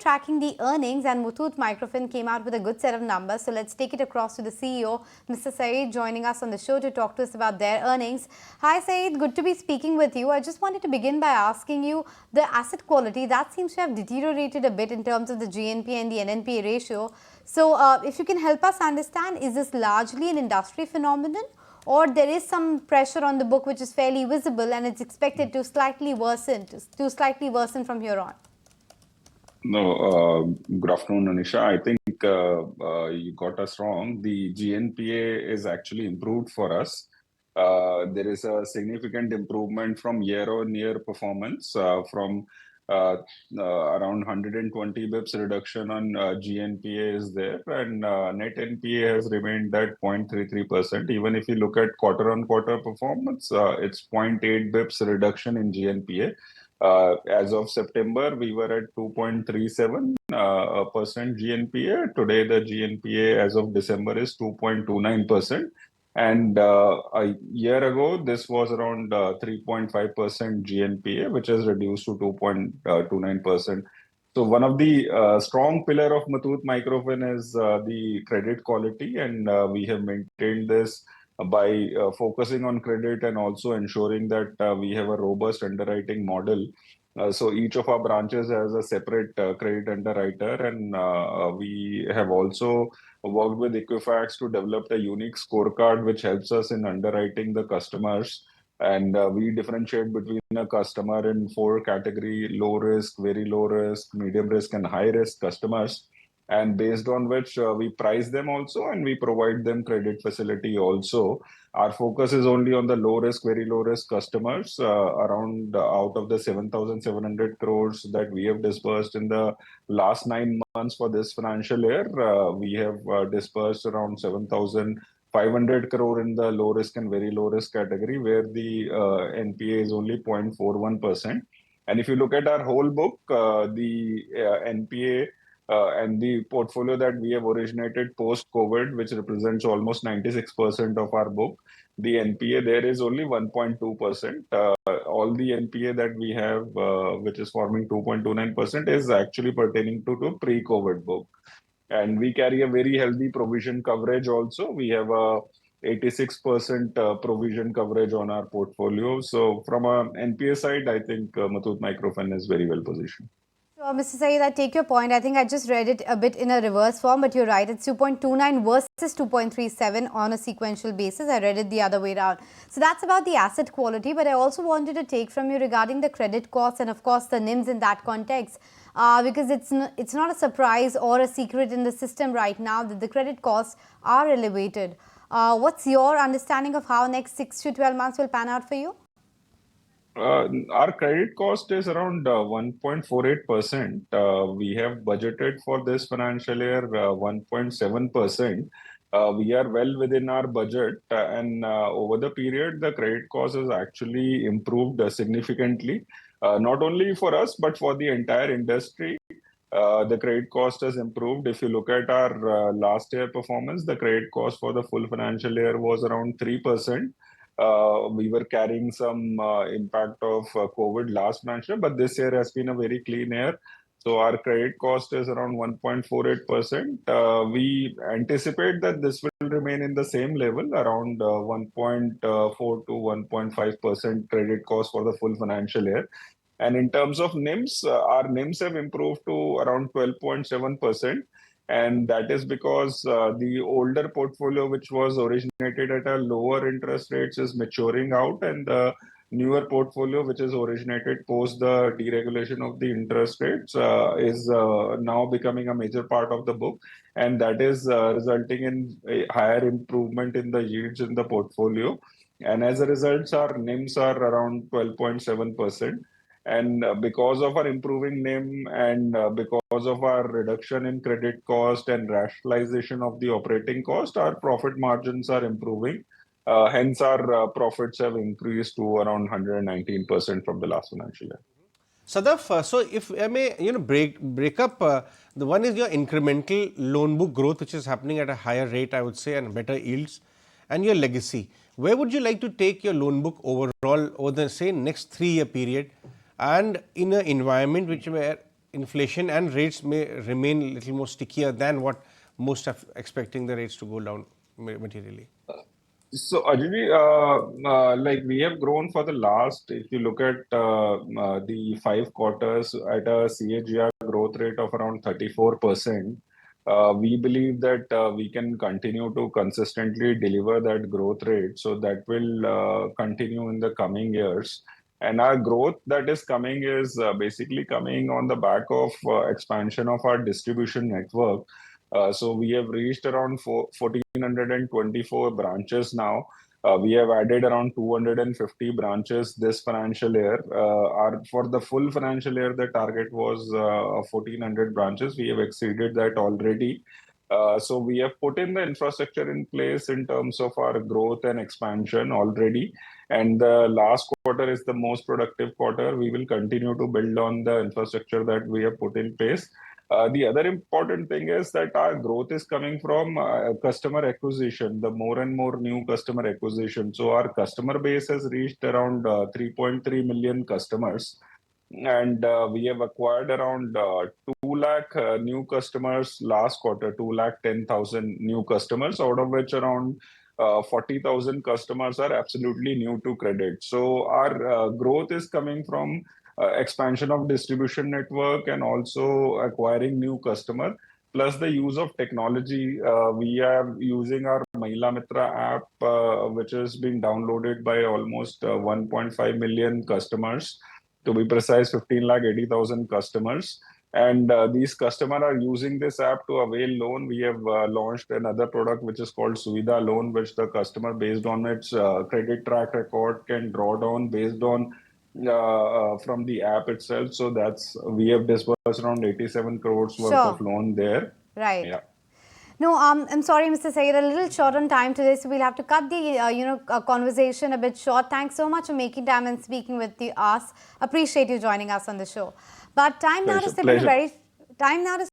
tracking the earnings, and Muthoot Microfin came out with a good set of numbers. So let's take it across to the CEO, Mr. Sayeed, joining us on the show to talk to us about their earnings. Hi Sayeed, good to be speaking with you. I just wanted to begin by asking you the asset quality that seems to have deteriorated a bit in terms of the GNP and the NNPA ratio. So if you can help us understand, is this largely an industry phenomenon, or there is some pressure on the book which is fairly visible and it's expected to slightly worsen from here on? No, good afternoon, Anisha. I think you got us wrong. The GNPA is actually improved for us. There is a significant improvement from year-on-year performance from around 120 bips reduction on GNPA is there, and net NPA has remained at 0.33%. Even if you look at quarter-on-quarter performance, it's 0.8 bips reduction in GNPA. As of September, we were at 2.37% GNPA. Today, the GNPA as of December is 2.29%. And a year ago, this was around 3.5% GNPA, which has reduced to 2.29%. So one of the strong pillar of Muthoot Microfin is the credit quality, and we have maintained this by focusing on credit and also ensuring that we have a robust underwriting model. So each of our branches has a separate credit underwriter, and we have also worked with Equifax to develop a unique scorecard which helps us in underwriting the customers. And we differentiate between a customer in 4 categories: low risk, very low risk, medium risk, and high risk customers. And based on which we price them also, and we provide them credit facility also. Our focus is only on the low risk, very low risk customers. Around out of the 7,700 crores that we have disbursed in the last 9 months for this financial year, we have disbursed around 7,500 crore in the low risk and very low risk category, where the NPA is only 0.41%. And if you look at our whole book, the NPA and the portfolio that we have originated post-COVID, which represents almost 96% of our book, the NPA there is only 1.2%. All the NPA that we have, which is forming 2.29%, is actually pertaining to the pre-COVID book. And we carry a very healthy provision coverage also. We have a 86% provision coverage on our portfolio. So from a NPA side, I think Muthoot Microfin is very well positioned. Mr. Sayeed, I take your point. I think I just read it a bit in a reverse form, but you're right. It's 2.29 versus 2.37 on a sequential basis. I read it the other way around. So that's about the asset quality, but I also wanted to take from you regarding the credit costs and, of course, the NIMs in that context, because it's not a surprise or a secret in the system right now that the credit costs are elevated. What's your understanding of how next 6 to 12 months will pan out for you? Our credit cost is around 1.48%. We have budgeted for this financial year 1.7%. We are well within our budget, and over the period, the credit cost has actually improved significantly. Not only for us, but for the entire industry. The credit cost has improved. If you look at our last year performance, the credit cost for the full financial year was around 3%. We were carrying some impact of COVID last financial year, but this year has been a very clean year. So our credit cost is around 1.48%. We anticipate that this will remain in the same level, around 1.4 to 1.5% credit cost for the full financial year. And in terms of NIMs, our NIMs have improved to around 12.7%. And that is because the older portfolio, which was originated at a lower interest rates, is maturing out, and the newer portfolio, which is originated post the deregulation of the interest rates, is now becoming a major part of the book. And that is resulting in a higher improvement in the yields in the portfolio. And as a result, our NIMs are around 12.7%. And because of our improving NIM and because of our reduction in credit cost and rationalization of the operating cost, our profit margins are improving. Hence, our profits have increased to around 119% from the last financial year. Sadaf, so if I may, break up, the one is your incremental loan book growth, which is happening at a higher rate, I would say, and better yields, and your legacy. Where would you like to take your loan book overall over the, say, next 3-year period? And in an environment where inflation and rates may remain a little more stickier than what most are expecting the rates to go down materially? So, Ajay, like we have grown for the last, if you look at the 5 quarters at a CAGR growth rate of around 34%, we believe that we can continue to consistently deliver that growth rate. So that will continue in the coming years. And our growth that is coming is basically coming on the back of expansion of our distribution network. So we have reached around 1,424 branches now. We have added around 250 branches this financial year. For the full financial year, the target was 1,400 branches. We have exceeded that already. So we have put in the infrastructure in place in terms of our growth and expansion already. And the last quarter is the most productive quarter. We will continue to build on the infrastructure that we have put in place. The other important thing is that our growth is coming from customer acquisition, the more and more new customer acquisition. So our customer base has reached around 3.3 million customers. And we have acquired around 2 lakh new customers last quarter, 2,10,000 new customers, out of which around 40,000 customers are absolutely new to credit. So our growth is coming from expansion of distribution network and also acquiring new customer, plus the use of technology. We are using our Mahila Mitra app, which has been downloaded by almost 1.5 million customers. To be precise, 15,80,000 customers. And these customers are using this app to avail loan. We have launched another product which is called Suvidha Loan, which the customer, based on its credit track record, can draw down based on from the app itself. So we have disbursed around 87 crores worth of loan there. Right. Yeah. No, I'm sorry, Mr. Sayeed, a little short on time today, so we'll have to cut the conversation a bit short. Thanks so much for making time and speaking with us. Appreciate you joining us on the show. But time now to